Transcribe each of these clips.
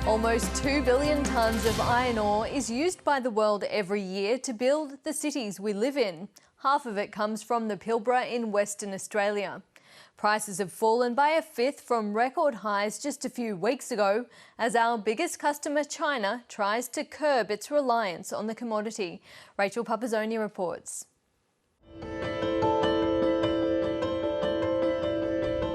Almost 2 billion tonnes of iron ore is used by the world every year to build the cities we live in. Half of it comes from the Pilbara in Western Australia. Prices have fallen by a fifth from record highs just a few weeks ago as our biggest customer, China, tries to curb its reliance on the commodity. Rachel Papazzoni reports.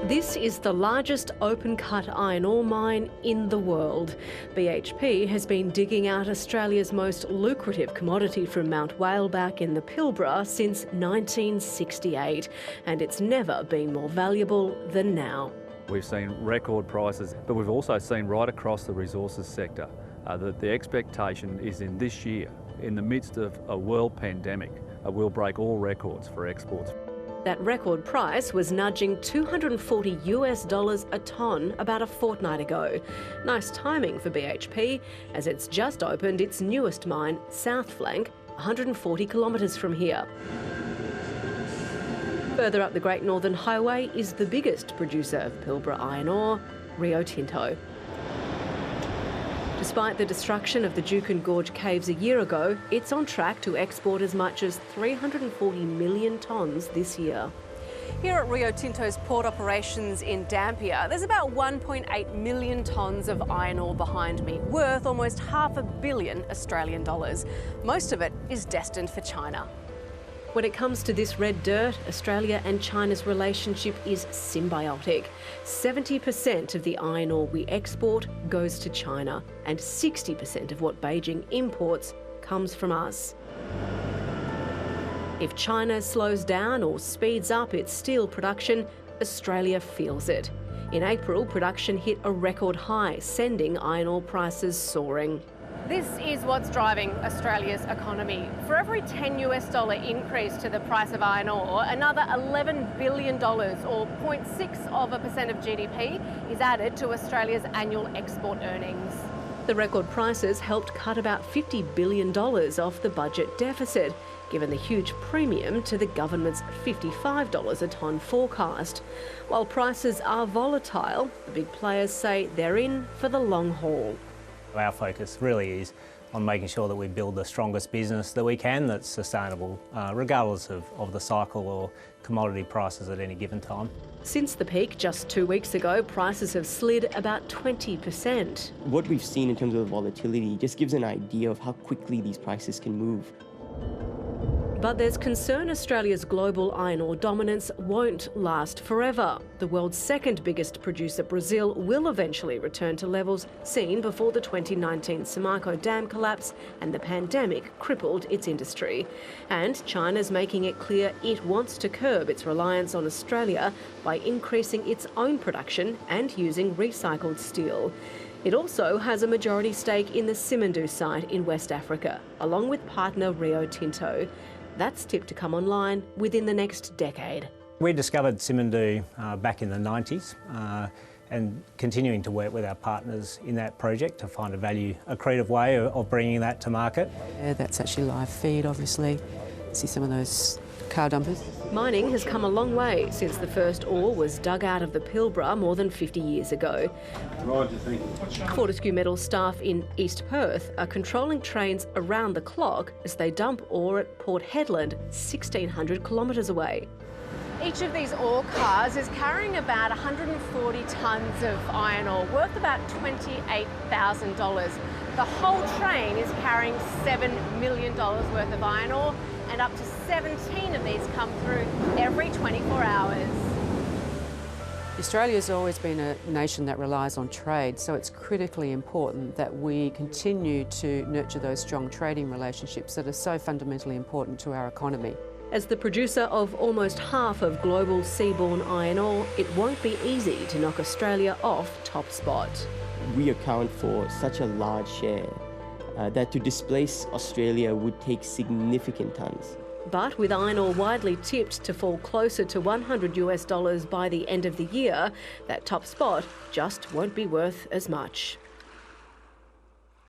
This is the largest open-cut iron ore mine in the world. BHP has been digging out Australia's most lucrative commodity from Mount Whaleback in the Pilbara since 1968, and it's never been more valuable than now. We've seen record prices, but we've also seen right across the resources sector that the expectation is in this year, in the midst of a world pandemic, we'll break all records for exports. That record price was nudging $240 a tonne about a fortnight ago. Nice timing for BHP, as it's just opened its newest mine, South Flank, 140 kilometres from here. Further up the Great Northern Highway is the biggest producer of Pilbara iron ore, Rio Tinto. Despite the destruction of the Juukan Gorge caves a year ago, it's on track to export as much as 340 million tonnes this year. Here at Rio Tinto's port operations in Dampier, there's about 1.8 million tonnes of iron ore behind me, worth almost $500 million Australian dollars. Most of it is destined for China. When it comes to this red dirt, Australia and China's relationship is symbiotic. 70% of the iron ore we export goes to China, and 60% of what Beijing imports comes from us. If China slows down or speeds up its steel production, Australia feels it. In April, production hit a record high, sending iron ore prices soaring. This is what's driving Australia's economy. For every $10 increase to the price of iron ore, another $11 billion, or 0.6% of GDP, is added to Australia's annual export earnings. The record prices helped cut about $50 billion off the budget deficit, given the huge premium to the government's $55 a tonne forecast. While prices are volatile, the big players say they're in for the long haul. Our focus really is on making sure that we build the strongest business that we can that's sustainable, regardless of the cycle or commodity prices at any given time. Since the peak just 2 weeks ago, prices have slid about 20%. What we've seen in terms of volatility just gives an idea of how quickly these prices can move. But there's concern Australia's global iron ore dominance won't last forever. The world's second biggest producer, Brazil, will eventually return to levels seen before the 2019 Samarco dam collapse and the pandemic crippled its industry. And China's making it clear it wants to curb its reliance on Australia by increasing its own production and using recycled steel. It also has a majority stake in the Simandou site in West Africa, along with partner Rio Tinto. That's tipped to come online within the next decade. We discovered Simandou back in the 90s and continuing to work with our partners in that project to find a creative way of bringing that to market. Yeah, that's actually live feed, obviously. See some of those car dumpers. Mining has come a long way since the first ore was dug out of the Pilbara more than 50 years ago. Fortescue Metals staff in East Perth are controlling trains around the clock as they dump ore at Port Hedland, 1,600 kilometres away. Each of these ore cars is carrying about 140 tonnes of iron ore, worth about $28,000. The whole train is carrying $7 million worth of iron ore, and up to 17 of these come through every 24 hours. Australia's always been a nation that relies on trade, so it's critically important that we continue to nurture those strong trading relationships that are so fundamentally important to our economy. As the producer of almost half of global seaborne iron ore, it won't be easy to knock Australia off top spot. We account for such a large share that to displace Australia would take significant tons. But with iron ore widely tipped to fall closer to $100 by the end of the year, that top spot just won't be worth as much.